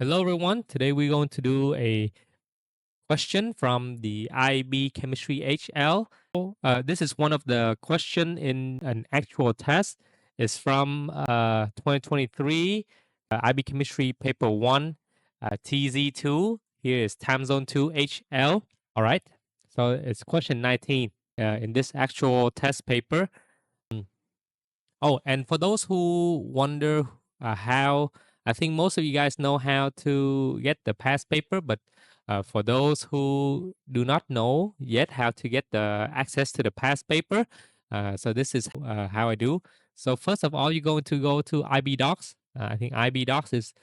Hello, everyone. Today we're going to do a question from the IB Chemistry HL. This is one of the question in an actual test. It's from 2023 IB Chemistry Paper 1, TZ2. Here is Time Zone 2 HL. All right. So it's question 19 in this actual test paper. Oh, and for those who wonder how, I think most of you guys know how to get the past paper, but for those who do not know yet how to get the access to the past paper, so this is how I do. So first of all, you're going to go to IB Docs. I think IB Docs is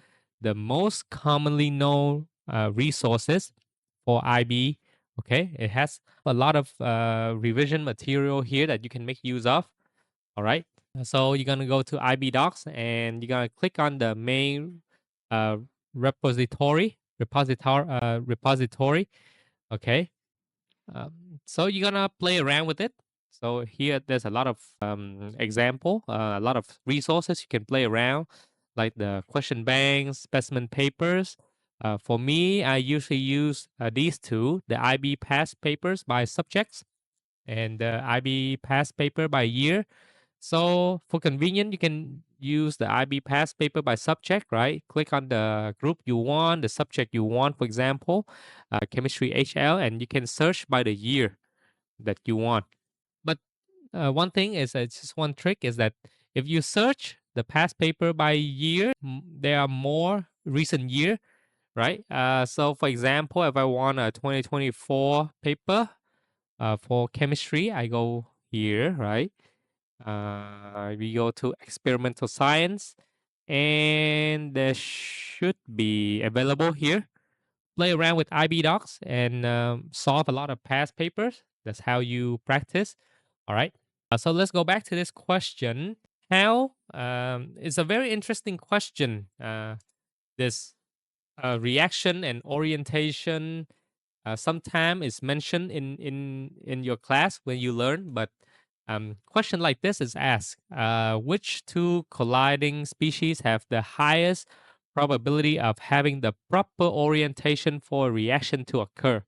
the most commonly known resources for IB. Okay, it has a lot of revision material here that you can make use of. All right. So you're gonna go to IB Docs and you're gonna click on the main uh, repository. Okay. So you're gonna play around with it. So here there's a lot of example, a lot of resources you can play around, like the question banks, specimen papers. For me, I usually use these two: the IB past papers by subjects and the IB past paper by year. So for convenience, you can use the IB past paper by subject, right? Click on the group you want, the subject you want, for example, chemistry HL, and you can search by the year that you want. But one thing is, just one trick is that if you search the past paper by year, there are more recent year, right? So for example, if I want a 2024 paper for chemistry, I go here, right? We go to experimental science, and there should be available here. Play around with IB Docs and solve a lot of past papers. That's how you practice. All right. So let's go back to this question. How it's a very interesting question. This reaction and orientation sometime is mentioned in your class when you learn, but question like this is asked: which two colliding species have the highest probability of having the proper orientation for a reaction to occur?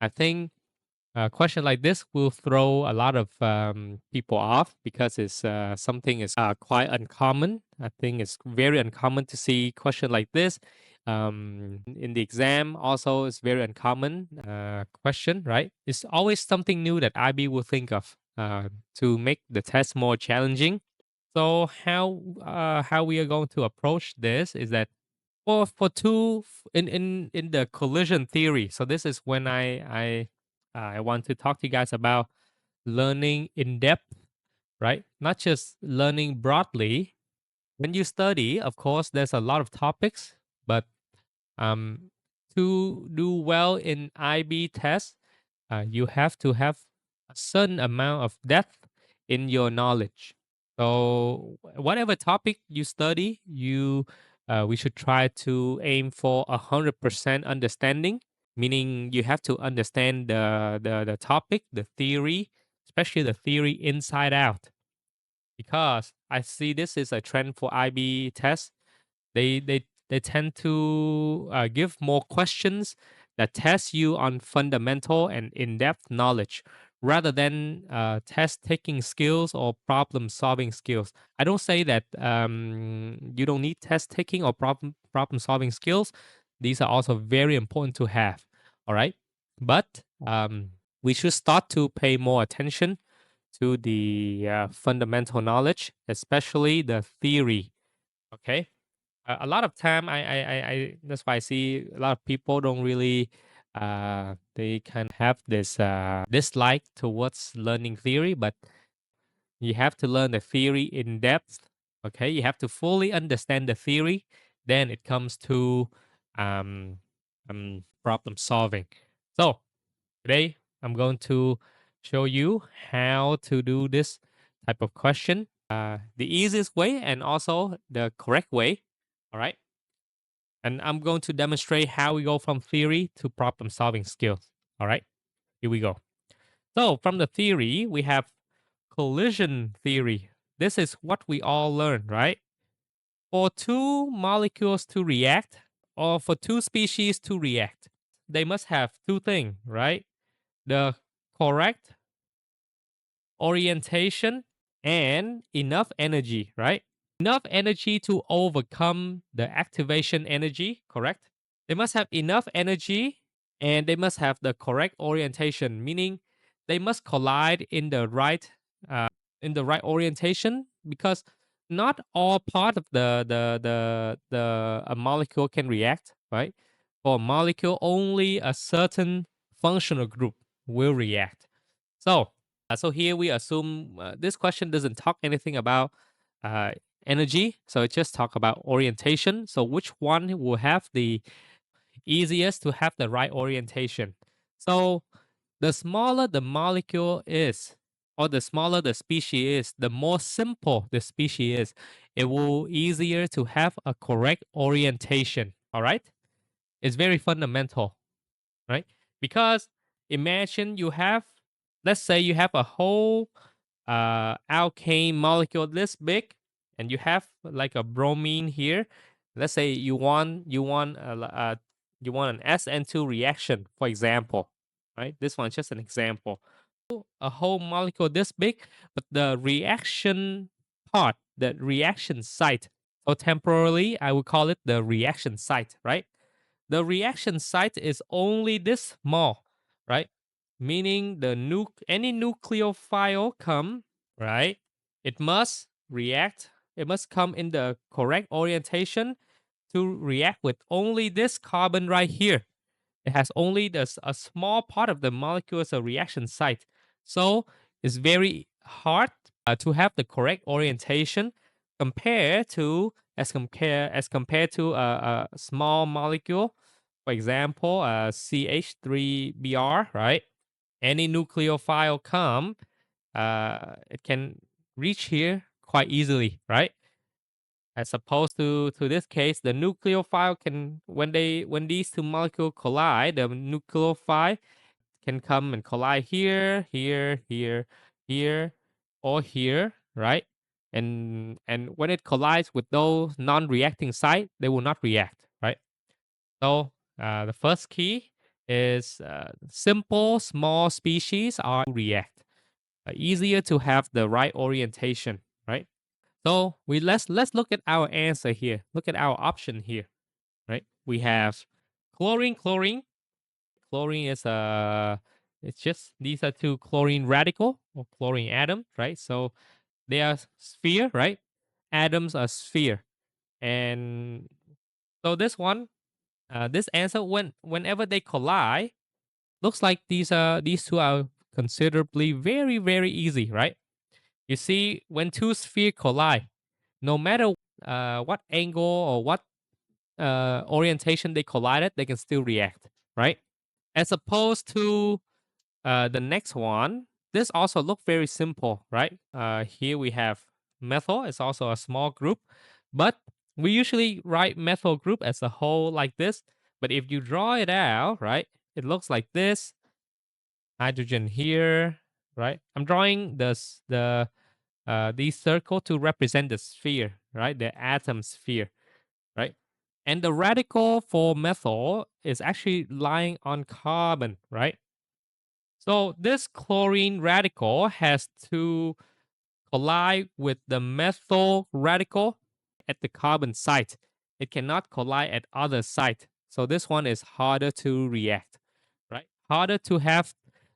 I think a question like this will throw a lot of people off because it's something is quite uncommon. I think it's very uncommon to see question like this in the exam. Also, it's very uncommon question, right? It's always something new that IB will think of to make the test more challenging. So how we are going to approach this is that for two in the collision theory. So this is when I want to talk to you guys about learning in depth, right? Not just learning broadly. When you study, of course, there's a lot of topics, but um, to do well in IB tests, you have to have a certain amount of depth in your knowledge. So whatever topic you study, we should try to aim for 100% understanding. Meaning you have to understand the topic, the theory, especially the theory inside out. Because I see this is a trend for IB tests. They tend to give more questions that test you on fundamental and in-depth knowledge rather than test taking skills or problem solving skills. I don't say that you don't need test taking or problem solving skills. These are also very important to have. All right, but we should start to pay more attention to the fundamental knowledge, especially the theory. Okay, a lot of time that's why I see a lot of people don't really they can have this dislike towards learning theory, but you have to learn the theory in depth. Okay, you have to fully understand the theory. Then it comes to um, problem solving. So today I'm going to show you how to do this type of question the easiest way and also the correct way. All right. And I'm going to demonstrate how we go from theory to problem solving skills. All right. Here we go. So from the theory, we have collision theory. This is what we all learn, right? For two molecules to react or for two species to react, they must have two things, right? The correct orientation and enough energy, right? Enough energy to overcome the activation energy, correct? They must have enough energy and they must have the correct orientation, meaning they must collide in the right orientation, because not all part of the a molecule can react, right? For a molecule, only a certain functional group will react. So here we assume this question doesn't talk anything about uh, energy, so it just talk about orientation. So which one will have the easiest to have the right orientation? So the smaller the molecule is, or the smaller the species is, the more simple the species is, it will easier to have a correct orientation. All right, it's very fundamental, right? Because imagine you have, let's say you have a whole alkane molecule this big, and you have like a bromine here. Let's say you want an SN2 reaction, for example, right? This one's just an example. A whole molecule this big, but the reaction part, the reaction site. So temporarily, I would call it the reaction site, right? The reaction site is only this small, right? Meaning any nucleophile come, right? It must react. It must come in the correct orientation to react with only this carbon right here. It has only a small part of the molecule as a reaction site. So it's very hard to have the correct orientation as compared to a small molecule. For example, CH3Br, right? Any nucleophile come, it can reach here quite easily, right? As opposed to this case, the nucleophile can, when these two molecules collide, the nucleophile can come and collide here, here, here, here, or here, right? And when it collides with those non-reacting site, they will not react, right? So the first key is simple small species are react, easier to have the right orientation, right? So let's look at our answer here. Look at our option here, right? We have chlorine, chlorine. Chlorine is it's just these are two chlorine radical or chlorine atom, right? So they are sphere, right? Atoms are sphere, and so this one, this answer whenever they collide, looks like these two are considerably very easy, right? You see, when two sphere collide, no matter what angle or what orientation they collided, they can still react, right? As opposed to the next one, this also look very simple, right? Here we have methyl. It's also a small group, but we usually write methyl group as a whole like this. But if you draw it out, right, it looks like this. Hydrogen here, right? I'm drawing these circle to represent the sphere, right? The atom sphere, right? And the radical for methyl is actually lying on carbon, right? So this chlorine radical has to collide with the methyl radical at the carbon site. It cannot collide at other site. So this one is harder to react, right? Harder to have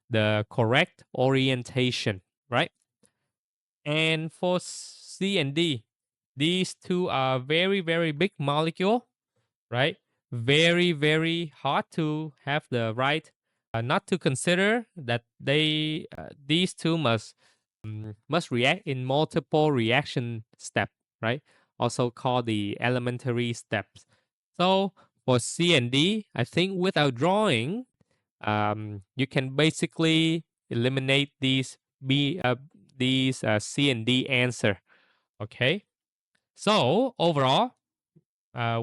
the correct orientation, right? And for C and D, these two are very big molecule, right? Very hard to have the right. Not to consider that these two must react in multiple reaction step, right? Also called the elementary steps. So for C and D, I think without drawing, you can basically eliminate these C and D answer. Okay. So overall,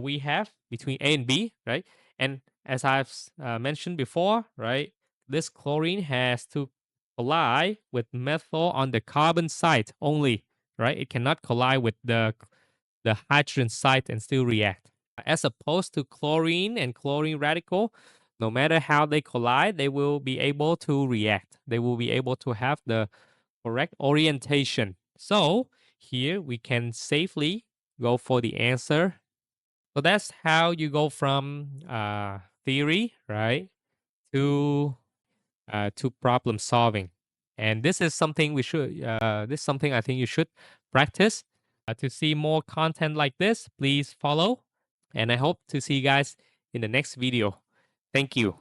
we have between A and B, right? And as I've mentioned before, right, this chlorine has to collide with methyl on the carbon side only, right? It cannot collide with the hydrogen side and still react. As opposed to chlorine and chlorine radical, no matter how they collide, they will be able to react. They will be able to have the correct orientation. So here we can safely go for the answer. So that's how you go from theory, right, to problem solving. And this is something we should. This is something I think you should practice. To see more content like this, please follow. And I hope to see you guys in the next video. Thank you.